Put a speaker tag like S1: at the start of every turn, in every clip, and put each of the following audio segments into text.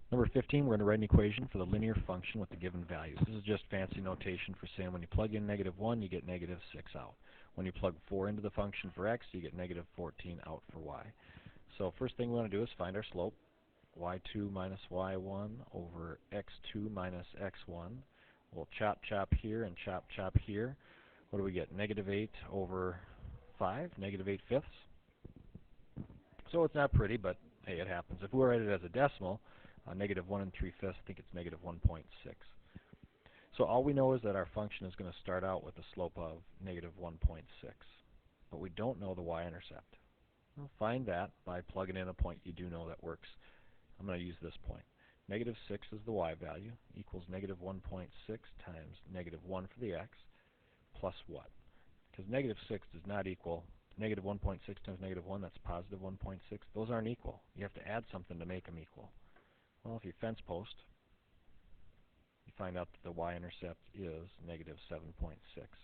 S1: Number 15, we're going to write an equation for the linear function with the given values. This is just fancy notation for saying when you plug in -1, you get -6 out. When you plug 4 into the function for x, you get -14 out for y. So first thing we want to do is find our slope, y2 minus y1 over x2 minus x1. We'll chop here and chop here. What do we get? -8 over 5, -8/5. So it's not pretty, but hey, it happens. If we write it as a decimal, -1 3/5, I think it's -1.6. So all we know is that our function is going to start out with a slope of -1.6, but we don't know the y-intercept. We'll find that by plugging in a point you do know that works. I'm going to use this point. -6 is the y value, equals -1.6 times -1 for the x, plus what? Because -6 does not equal -1.6 times -1, that's +1.6. Those aren't equal. You have to add something to make them equal. Well, if you fence post, you find out that the y-intercept is -7.6.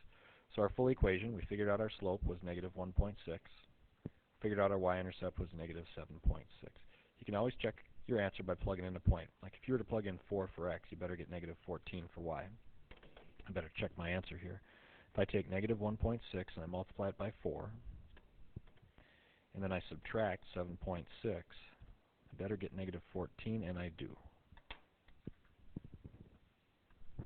S1: So our full equation, we figured out our slope was -1.6. Figured out our y-intercept was -7.6. You can always check your answer by plugging in a point. Like if you were to plug in 4 for x, you better get -14 for y. I better check my answer here. If I take -1.6 and I multiply it by 4, and then I subtract 7.6, I better get -14, and I do.